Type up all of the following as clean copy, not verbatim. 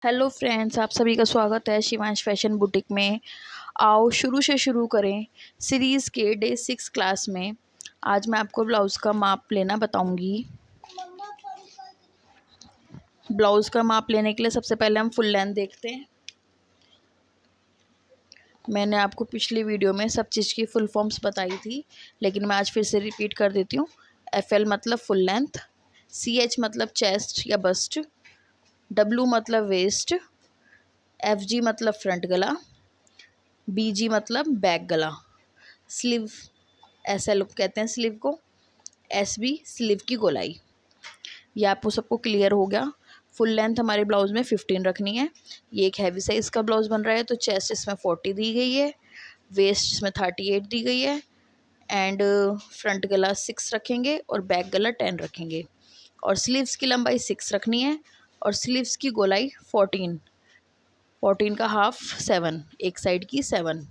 Hello friends, आप सभी का स्वागत है शिवांश फैशन बुटीक में। आओ शुरू से शुरू करें सीरीज़ के डे 6 क्लास में। आज मैं आपको ब्लाउज़ का माप लेना बताऊंगी। ब्लाउज़ का माप लेने के लिए सबसे पहले हम फुल लेंथ देखते हैं। मैंने आपको पिछली वीडियो में सब चीज़ की फुल फॉर्म्स बताई थी, लेकिन मैं आज फिर से रिपीट कर देती हूँ। FL मतलब फुल लेंथ, CH मतलब चेस्ट या बस्ट, W मतलब वेस्ट, FG मतलब फ्रंट गला, BG मतलब बैक गला, स्लीव SL कहते हैं स्लीव को, SB स्लीव की गोलाई। ये आपको सबको क्लियर हो गया। फुल लेंथ हमारे ब्लाउज़ में 15 रखनी है। ये एक हैवी साइज़ का ब्लाउज़ बन रहा है, तो चेस्ट इसमें 40 दी गई है, वेस्ट इसमें 38 दी गई है, एंड फ्रंट गला 6 रखेंगे और बैक गला 10 रखेंगे, और स्लीव्स की लंबाई 6 रखनी है, और स्लीव्स की गोलाई 14 का हाफ 7, एक साइड की 7।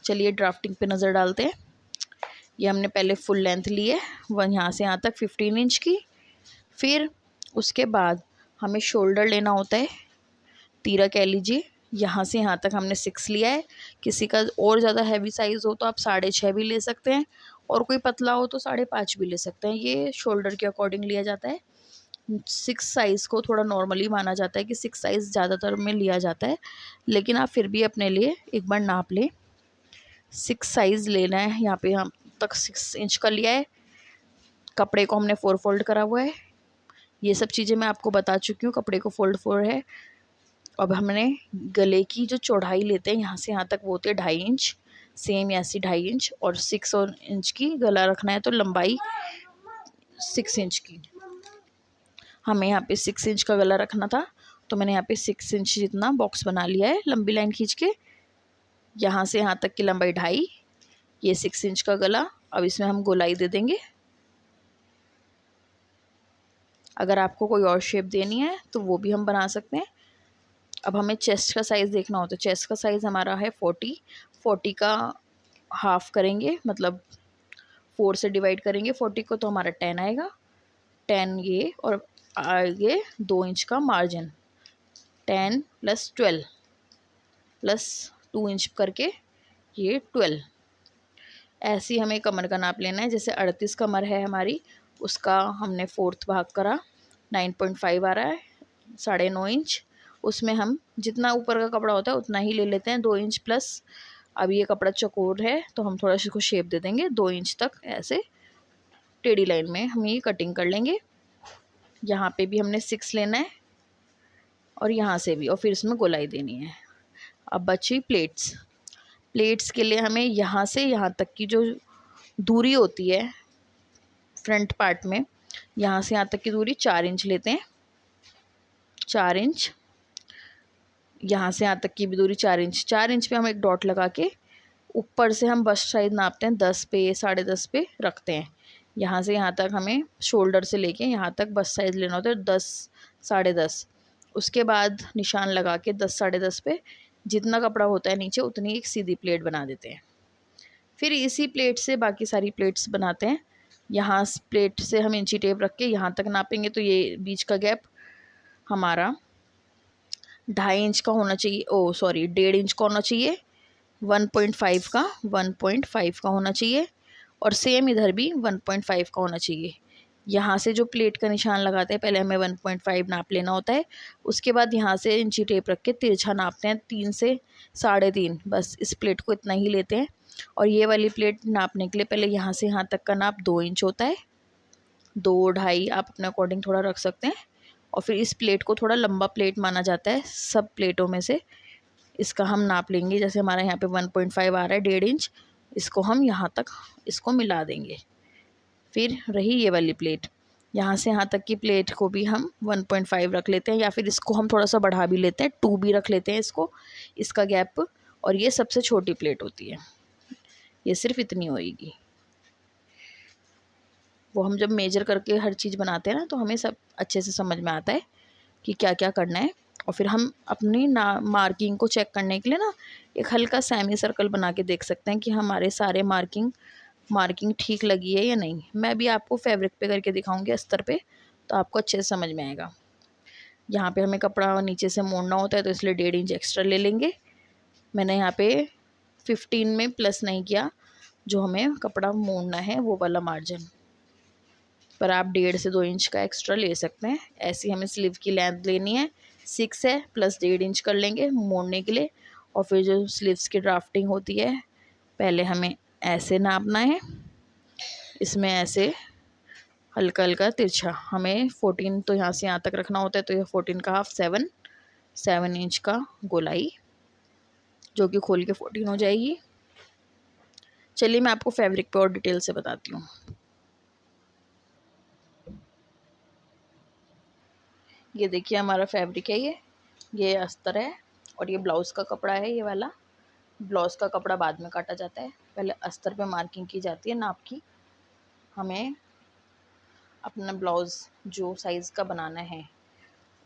चलिए ड्राफ्टिंग पे नज़र डालते हैं। ये हमने पहले फुल लेंथ ली है, वन यहाँ से यहाँ तक 15 इंच की। फिर उसके बाद हमें शोल्डर लेना होता है, तीरा कह लीजिए। यहाँ से यहाँ तक हमने 6 लिया है। किसी का और ज़्यादा हैवी साइज़ हो तो आप 6.5 भी ले सकते हैं, और कोई पतला हो तो 5.5 भी ले सकते हैं। ये शोल्डर के अकॉर्डिंग लिया जाता है। 6 साइज़ को थोड़ा नॉर्मली माना जाता है कि 6 साइज़ ज़्यादातर में लिया जाता है, लेकिन आप फिर भी अपने लिए एक बार नाप लें। 6 साइज़ लेना है। यहाँ पे हम तक 6 इंच का लिया है। कपड़े को हमने 4 फोल्ड करा हुआ है। ये सब चीज़ें मैं आपको बता चुकी हूँ। कपड़े को फोल्ड 4 है। अब हमने गले की जो चौड़ाई लेते हैं यहाँ से यहाँ तक, वो होती है 2.5 इंच, सेम ऐसी 2.5 इंच, और 6 और इंच की गला रखना है, तो लंबाई 6 इंच की। हमें यहाँ पे 6 इंच का गला रखना था, तो मैंने यहाँ पे 6 इंच जितना बॉक्स बना लिया है लंबी लाइन खींच के। यहाँ से यहाँ तक की लंबाई 2.5, ये 6 इंच का गला। अब इसमें हम गोलाई दे देंगे। अगर आपको कोई और शेप देनी है तो वो भी हम बना सकते हैं। अब हमें चेस्ट का साइज़ देखना होता है। चेस्ट का साइज़ हमारा है 40 का हाफ करेंगे, मतलब 4 से डिवाइड करेंगे 40 को, तो हमारा 10 आएगा। 10 ये, और आगे 2 इंच का मार्जिन, 10 + 12 + 2 इंच करके ये 12। ऐसे ही हमें कमर का नाप लेना है। जैसे 38 कमर है हमारी, उसका हमने 4th भाग करा, 9.5 आ रहा है, 9.5 इंच। उसमें हम जितना ऊपर का कपड़ा होता है उतना ही ले लेते हैं, 2 इंच प्लस। अब ये कपड़ा चौकोर है, तो हम थोड़ा सा इसको शेप दे देंगे 2 इंच तक। ऐसे टेढ़ी लाइन में हम ये कटिंग कर लेंगे। यहाँ पे भी हमने 6 लेना है, और यहाँ से भी, और फिर इसमें गोलाई देनी है। अब बची प्लेट्स। प्लेट्स के लिए हमें यहाँ से यहाँ तक की जो दूरी होती है फ्रंट पार्ट में, यहाँ से यहाँ तक की दूरी 4 इंच लेते हैं। 4 इंच। यहाँ से यहाँ तक की भी दूरी 4 इंच। 4 इंच पे हम एक डॉट लगा के ऊपर से हम बस्ट साइज नापते हैं, 10 पे 10.5 पे रखते हैं। यहाँ से यहाँ तक हमें शोल्डर से लेके यहाँ तक बस्ट साइज लेना होता है 10 10.5। उसके बाद निशान लगा के 10 10.5 पे जितना कपड़ा होता है नीचे, उतनी एक सीधी प्लेट बना देते हैं। फिर इसी प्लेट से बाकी सारी प्लेट्स बनाते हैं। यहाँ प्लेट से हम इंची टेप रख के यहाँ तक नापेंगे, तो ये बीच का गैप हमारा 2.5 इंच का होना चाहिए, 1.5 इंच का होना चाहिए। 1.5 का 1.5 का होना चाहिए, और सेम इधर भी 1.5 का होना चाहिए। यहाँ से जो प्लेट का निशान लगाते हैं, पहले हमें 1.5 नाप लेना होता है। उसके बाद यहाँ से इंची टेप रख के तिरछा नापते हैं, 3 से 3.5। बस इस प्लेट को इतना ही लेते हैं। और ये वाली प्लेट नापने के लिए पहले यहाँ से यहाँ तक का नाप 2 इंच होता है, 2 2.5 आप अपने अकॉर्डिंग थोड़ा रख सकते हैं। और फिर इस प्लेट को थोड़ा लंबा प्लेट माना जाता है सब प्लेटों में से। इसका हम नाप लेंगे। जैसे हमारा यहाँ पे 1.5 आ रहा है, 1.5 इंच, इसको हम यहाँ तक इसको मिला देंगे। फिर रही ये वाली प्लेट, यहाँ से यहाँ तक की प्लेट को भी हम 1.5 रख लेते हैं, या फिर इसको हम थोड़ा सा बढ़ा भी लेते हैं, 2 भी रख लेते हैं इसको, इसका गैप। और ये सबसे छोटी प्लेट होती है, ये सिर्फ इतनी होएगी। वो हम जब मेजर करके हर चीज़ बनाते हैं ना, तो हमें सब अच्छे से समझ में आता है कि क्या क्या करना है। और फिर हम अपनी मार्किंग को चेक करने के लिए ना एक हल्का सेमी सर्कल बना के देख सकते हैं कि हमारे सारे मार्किंग ठीक लगी है या नहीं। मैं भी आपको फैब्रिक पे करके दिखाऊंगी अस्तर पे, तो आपको अच्छे से समझ में आएगा। यहाँ पे हमें कपड़ा नीचे से मोड़ना होता है तो इसलिए 1.5 इंच एक्स्ट्रा ले लेंगे। मैंने यहाँ पे 15 में प्लस नहीं किया, जो हमें कपड़ा मोड़ना है वो वाला मार्जिन, पर आप 1.5 से 2 इंच का एक्स्ट्रा ले सकते हैं। ऐसी हमें स्लीव की लेंथ लेनी है, 6 है प्लस 1.5 इंच कर लेंगे मोड़ने के लिए। और फिर जो स्लीव्स की ड्राफ्टिंग होती है, पहले हमें ऐसे नापना है, इसमें ऐसे हल्का हल्का तिरछा। हमें 14 तो यहाँ से यहाँ तक रखना होता है, तो ये 14 का हाफ 7 इंच का गोलाई, जो कि खोल के 14 हो जाएगी। चलिए मैं आपको फैब्रिक पे और डिटेल से बताती हूँ। ये देखिए हमारा फैब्रिक है, ये अस्तर है और ये ब्लाउज़ का कपड़ा है। ये वाला ब्लाउज़ का कपड़ा बाद में काटा जाता है, पहले अस्तर पे मार्किंग की जाती है नाप की। हमें अपना ब्लाउज़ जो साइज़ का बनाना है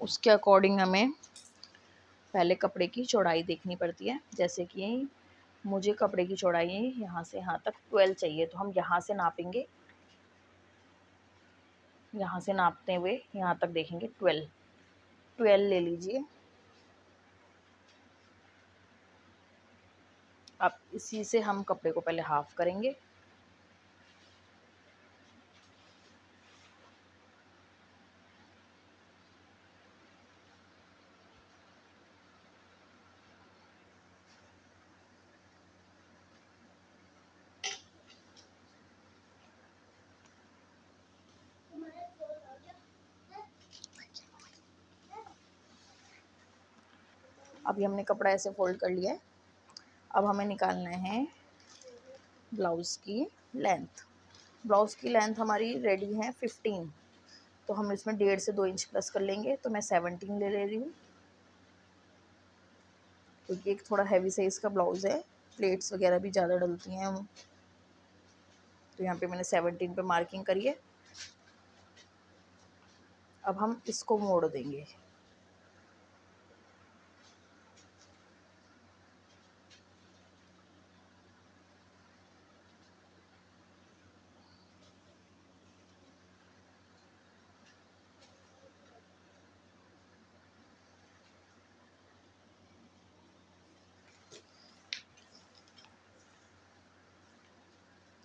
उसके अकॉर्डिंग हमें पहले कपड़े की चौड़ाई देखनी पड़ती है। जैसे कि मुझे कपड़े की चौड़ाई यहाँ से यहाँ तक 12 चाहिए, तो हम यहाँ से नापेंगे, यहाँ से नापते हुए यहाँ तक देखेंगे 12 ले लीजिए। अब इसी से हम कपड़े को पहले हाफ करेंगे। अभी हमने कपड़ा ऐसे फोल्ड कर लिया है। अब हमें निकालना है ब्लाउज़ की लेंथ। ब्लाउज़ की लेंथ हमारी रेडी है 15, तो हम इसमें 1.5 से 2 इंच प्लस कर लेंगे, तो मैं 17 ले रही हूँ, क्योंकि एक थोड़ा हैवी साइज़ का ब्लाउज़ है, प्लेट्स वगैरह भी ज़्यादा डलती हैं। तो यहाँ पे मैंने 17 पे मार्किंग करी है। अब हम इसको मोड़ देंगे।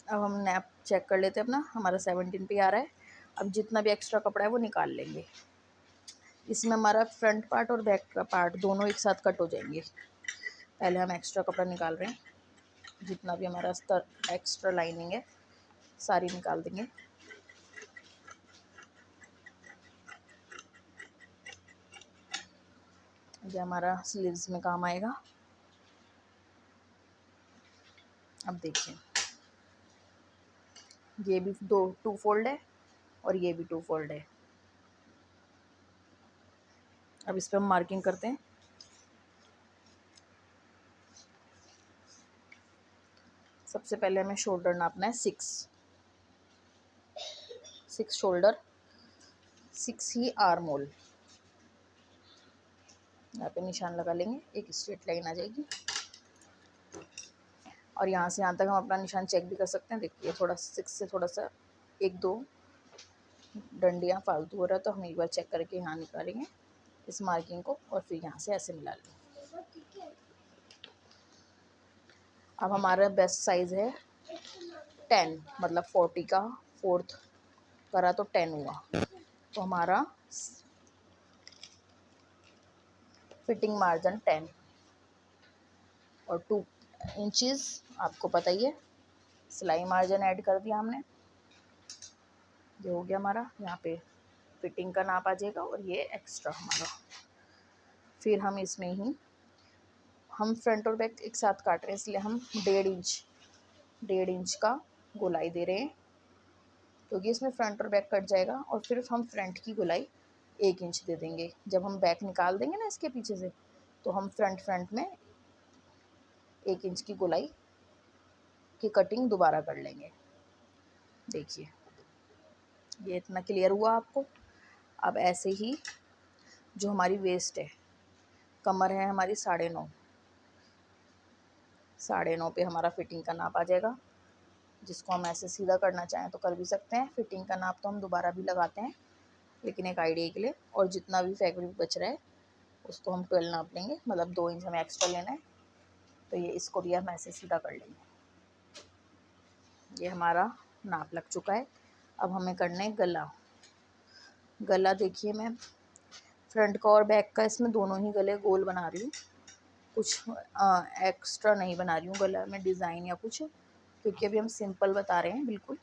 अब हम नैप चेक कर लेते हैं अपना, हमारा 17 पे आ रहा है। अब जितना भी एक्स्ट्रा कपड़ा है वो निकाल लेंगे। इसमें हमारा फ्रंट पार्ट और बैक का पार्ट दोनों एक साथ कट हो जाएंगे। पहले हम एक्स्ट्रा कपड़ा निकाल रहे हैं, जितना भी हमारा एक्स्ट्रा लाइनिंग है सारी निकाल देंगे। ये हमारा स्लीव्स में काम आएगा। अब देखिए ये भी 2 फोल्ड है और ये भी 2 फोल्ड है। अब इस पर हम मार्किंग करते हैं। सबसे पहले हमें शोल्डर नापना है 6 शोल्डर, 6 ही आर्म होल। यहाँ पे निशान लगा लेंगे, एक स्ट्रेट लाइन आ जाएगी। और यहाँ से यहाँ तक हम अपना निशान चेक भी कर सकते हैं। देखिए थोड़ा 6 से थोड़ा सा 1-2 डंडियाँ फालतू हो रहा है, तो हम एक बार चेक करके यहाँ निकालेंगे इस मार्किंग को और फिर यहाँ से ऐसे मिला लेंगे। अब हमारा बेस्ट साइज़ है 10, मतलब 40 का 4th करा तो 10 हुआ, तो हमारा फिटिंग मार्जिन 10 और 2 इंचेस आपको पता ही है, सिलाई मार्जिन ऐड कर दिया हमने। ये हो गया हमारा, यहाँ पे फिटिंग का नाप आ जाएगा और ये एक्स्ट्रा हमारा। फिर हम इसमें ही हम फ्रंट और बैक एक साथ काट रहे हैं, इसलिए हम 1.5 इंच का गोलाई दे रहे हैं, क्योंकि इसमें फ्रंट और बैक कट जाएगा। और फिर हम फ्रंट की गोलाई 1 इंच दे देंगे। जब हम बैक निकाल देंगे ना इसके पीछे से, तो हम फ्रंट में 1 इंच की गोलाई की कटिंग दोबारा कर लेंगे। देखिए ये इतना क्लियर हुआ आपको। अब ऐसे ही जो हमारी वेस्ट है, कमर है हमारी 9.5, 9.5 पे हमारा फिटिंग का नाप आ जाएगा। जिसको हम ऐसे सीधा करना चाहें तो कर भी सकते हैं, फिटिंग का नाप तो हम दोबारा भी लगाते हैं। लेकिन एक आइडिया के लिए। और जितना भी फैब्रिक बच रहा है उसको हम 12 नाप लेंगे, मतलब 2 इंच हमें एक्स्ट्रा लेना है। तो ये इसको भी हम ऐसे सीधा कर लेंगे। ये हमारा नाप लग चुका है। अब हमें करना है गला। गला देखिए, मैं फ्रंट का और बैक का इसमें दोनों ही गले गोल बना रही हूँ, कुछ एक्स्ट्रा नहीं बना रही हूँ गला में डिज़ाइन या कुछ, क्योंकि अभी हम सिंपल बता रहे हैं बिल्कुल।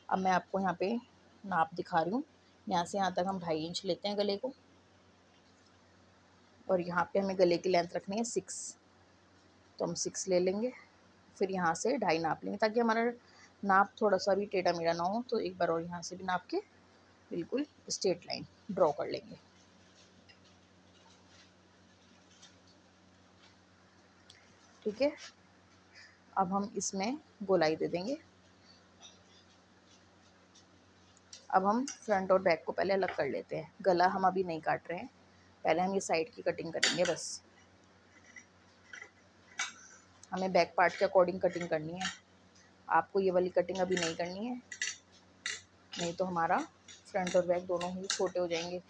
अब मैं आपको यहाँ पे नाप दिखा रही हूँ। यहाँ से यहाँ तक हम 2.5 इंच लेते हैं गले को, और यहाँ पे हमें गले की लेंथ रखनी है 6, तो हम 6 ले लेंगे। फिर यहाँ से 2.5 नाप लेंगे, ताकि हमारा नाप थोड़ा सा भी टेढ़ा मेढ़ा ना हो। तो एक बार और यहाँ से भी नाप के बिल्कुल स्ट्रेट लाइन ड्रॉ कर लेंगे। ठीक है, अब हम इसमें गोलाई दे देंगे। अब हम फ्रंट और बैक को पहले अलग कर लेते हैं। गला हम अभी नहीं काट रहे हैं, पहले हम ये साइड की कटिंग करेंगे बस। हमें बैक पार्ट के अकॉर्डिंग कटिंग करनी है, आपको ये वाली कटिंग अभी नहीं करनी है, नहीं तो हमारा फ्रंट और बैक दोनों ही छोटे हो जाएंगे।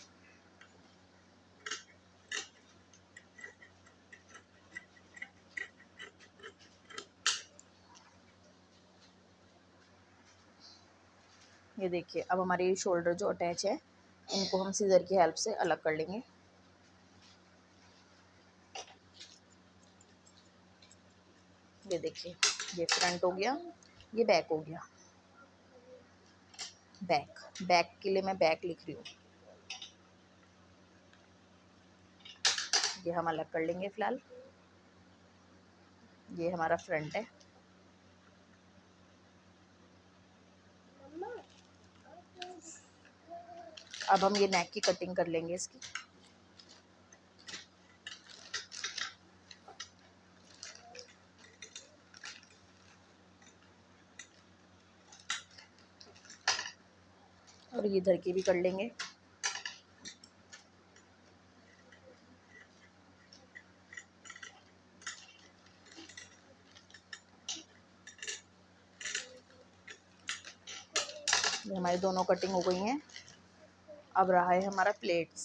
ये देखिए, अब हमारे शोल्डर जो अटैच है इनको हम सीजर की हेल्प से अलग कर लेंगे। ये देखिए, ये फ्रंट हो गया, ये बैक हो गया। बैक के लिए मैं बैक लिख रही हूँ, ये हम अलग कर लेंगे फ़िलहाल। ये हमारा फ्रंट है। अब हम ये नेक की कटिंग कर लेंगे इसकी। और ये इधर की भी कर लेंगे। ये हमारी दोनों कटिंग हो गई हैं। अब रहा है हमारा प्लेट्स।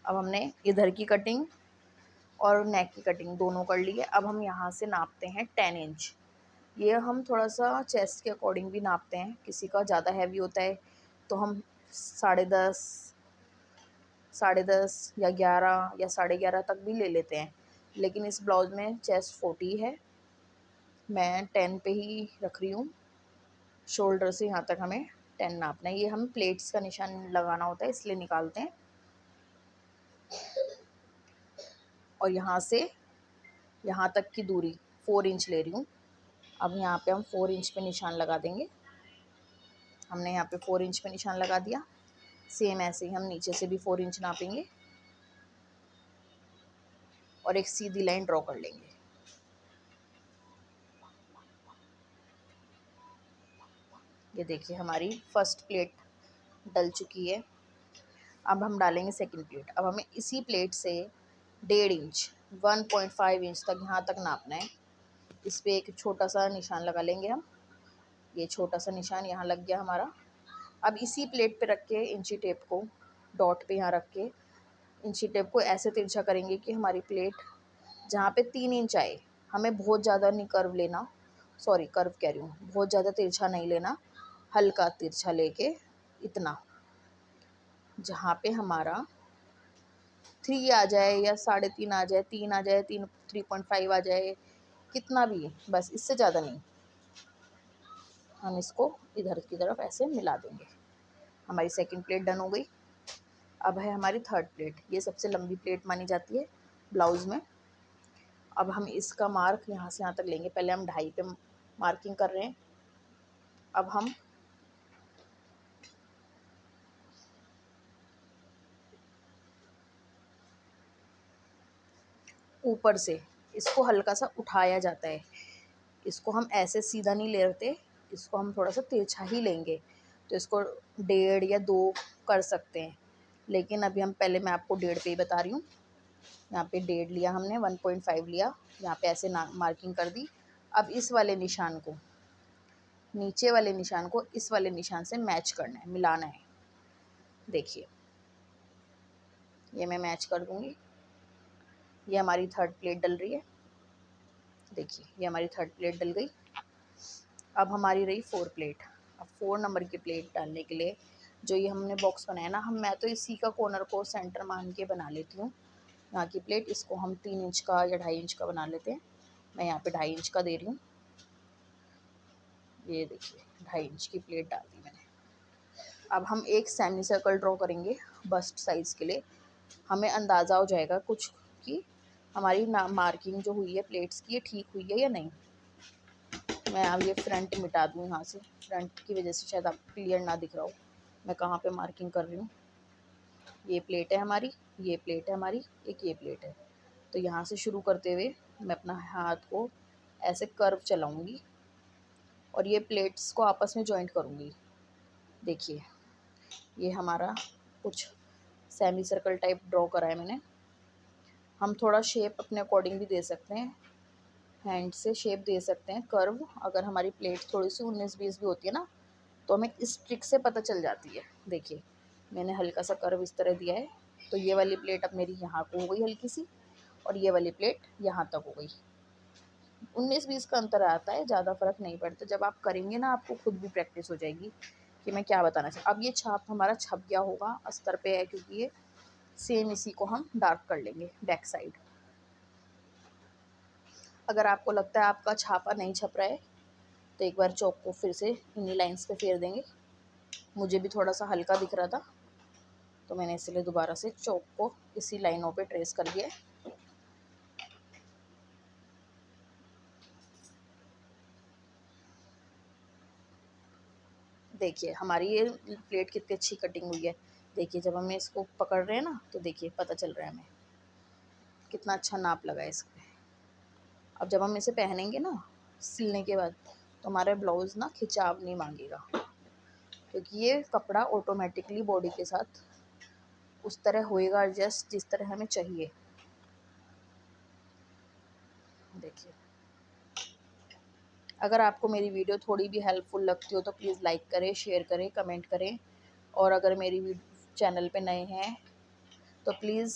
अब हमने इधर की कटिंग और नेक की कटिंग दोनों कर ली है। अब हम यहाँ से नापते हैं 10 इंच। ये हम थोड़ा सा चेस्ट के अकॉर्डिंग भी नापते हैं, किसी का ज़्यादा हैवी होता है तो हम 10.5, 10.5 या 11 या 11.5 तक भी ले लेते हैं। लेकिन इस ब्लाउज़ में चेस्ट 40 है, मैं 10 पे ही रख रही हूँ। शोल्डर से यहाँ तक हमें 10 नापना है। ये हम प्लेट्स का निशान लगाना होता है, इसलिए निकालते हैं। और यहाँ से यहाँ तक की दूरी 4 इंच ले रही हूँ। अब यहाँ पे हम 4 इंच पे निशान लगा देंगे। हमने यहाँ पे 4 इंच पे निशान लगा दिया। सेम ऐसे ही हम नीचे से भी 4 इंच नापेंगे और एक सीधी लाइन ड्रॉ कर लेंगे। ये देखिए, हमारी फर्स्ट प्लेट डल चुकी है। अब हम डालेंगे सेकंड प्लेट। अब हमें इसी प्लेट से 1.5 इंच 1.5 इंच तक यहाँ तक नापना है। इस पे एक छोटा सा निशान लगा लेंगे हम। ये छोटा सा निशान यहाँ लग गया हमारा। अब इसी प्लेट पे रख के इंची टेप को डॉट पे यहाँ रख के इंची टेप को ऐसे तिरछा करेंगे कि हमारी प्लेट जहाँ पे 3 इंच आए। हमें बहुत ज़्यादा नहीं कर्व लेना, सॉरी कर्व कह रही हूँ, बहुत ज़्यादा तिरछा नहीं लेना, हल्का तिरछा लेके इतना, जहाँ पे हमारा 3 आ जाए या 3.5 आ जाए, 3 आ जाए, 3.5 आ जाए, कितना भी, बस इससे ज़्यादा नहीं। हम इसको इधर की तरफ ऐसे मिला देंगे। हमारी सेकंड प्लेट डन हो गई। अब है हमारी थर्ड प्लेट। ये सबसे लंबी प्लेट मानी जाती है ब्लाउज़ में। अब हम इसका मार्क यहाँ से यहाँ तक लेंगे। पहले हम 2.5 पे मार्किंग कर रहे हैं। अब हम ऊपर से इसको हल्का सा उठाया जाता है। इसको हम ऐसे सीधा नहीं लेते, इसको हम थोड़ा सा तिरछा ही लेंगे। तो इसको 1.5 या 2 कर सकते हैं, लेकिन अभी हम पहले मैं आपको 1.5 पे ही बता रही हूँ। यहाँ पे 1.5 लिया हमने, 1.5 लिया, यहाँ पे ऐसे मार्किंग कर दी। अब इस वाले निशान को, नीचे वाले निशान को इस वाले निशान से मैच करना है, मिलाना है। देखिए ये मैं मैच कर दूँगी। ये हमारी थर्ड प्लेट डल रही है। देखिए ये हमारी थर्ड प्लेट डल गई। अब हमारी रही 4 प्लेट। अब 4 नंबर की प्लेट डालने के लिए जो ये हमने बॉक्स बनाया ना, मैं तो इसी का कॉर्नर को सेंटर मान के बना लेती हूँ यहाँ की प्लेट। इसको हम 3 इंच का या 2.5 इंच का बना लेते हैं। मैं यहाँ पे 2.5 इंच का दे रही हूँ। ये देखिए 2.5 इंच की प्लेट डाल दी मैंने। अब हम एक सेमी सर्कल ड्रॉ करेंगे बस्ट साइज़ के लिए। हमें अंदाज़ा हो जाएगा कुछ कि हमारी मार्किंग जो हुई है प्लेट्स की, ये ठीक हुई है या नहीं। मैं अब ये फ्रंट मिटा दूँ यहाँ से, फ्रंट की वजह से शायद आप क्लियर ना दिख रहा हो मैं कहाँ पे मार्किंग कर रही हूँ। ये प्लेट है हमारी, ये प्लेट है हमारी, एक ये प्लेट है। तो यहाँ से शुरू करते हुए मैं अपना हाथ को ऐसे कर्व चलाऊँगी और ये प्लेट्स को आपस में जॉइंट करूँगी। देखिए ये हमारा कुछ सेमी सर्कल टाइप ड्रॉ करा है मैंने। हम थोड़ा शेप अपने अकॉर्डिंग भी दे सकते हैं, हैंड से शेप दे सकते हैं कर्व। अगर हमारी प्लेट थोड़ी सी 19-20 भी होती है ना, तो हमें इस ट्रिक से पता चल जाती है। देखिए मैंने हल्का सा कर्व इस तरह दिया है, तो ये वाली प्लेट अब मेरी यहाँ को हो गई हल्की सी, और ये वाली प्लेट यहाँ तक हो गई। 19-20 का अंतर आता है, ज़्यादा फर्क नहीं पड़ता। जब आप करेंगे ना आपको खुद भी प्रैक्टिस हो जाएगी कि मैं क्या बताना चाहती। अब ये छाप हमारा छप गया होगा, अस्तर पे है क्योंकि ये सेम इसी को हम डार्क कर लेंगे बैक साइड। अगर आपको लगता है आपका छापा नहीं छप रहा है तो एक बार चौक को फिर से इन्हीं लाइंस पे फेर देंगे। मुझे भी थोड़ा सा हल्का दिख रहा था तो मैंने इसलिए दोबारा से चौक को इसी लाइनों पे ट्रेस कर दिया। देखिए हमारी ये प्लेट कितनी अच्छी कटिंग हुई है। देखिए जब हम इसको पकड़ रहे हैं ना तो देखिए पता चल रहा है हमें कितना अच्छा नाप लगा है इस पे। अब जब हम इसे पहनेंगे ना सिलने के बाद, तो हमारा ब्लाउज़ ना खिंचाव नहीं मांगेगा, क्योंकि ये कपड़ा ऑटोमेटिकली बॉडी के साथ उस तरह होएगा एडजस्ट जिस तरह हमें चाहिए। देखिए अगर आपको मेरी वीडियो थोड़ी भी हेल्पफुल लगती हो तो प्लीज़ लाइक करें, शेयर करें, कमेंट करें। और अगर मेरी चैनल पे नए हैं तो प्लीज़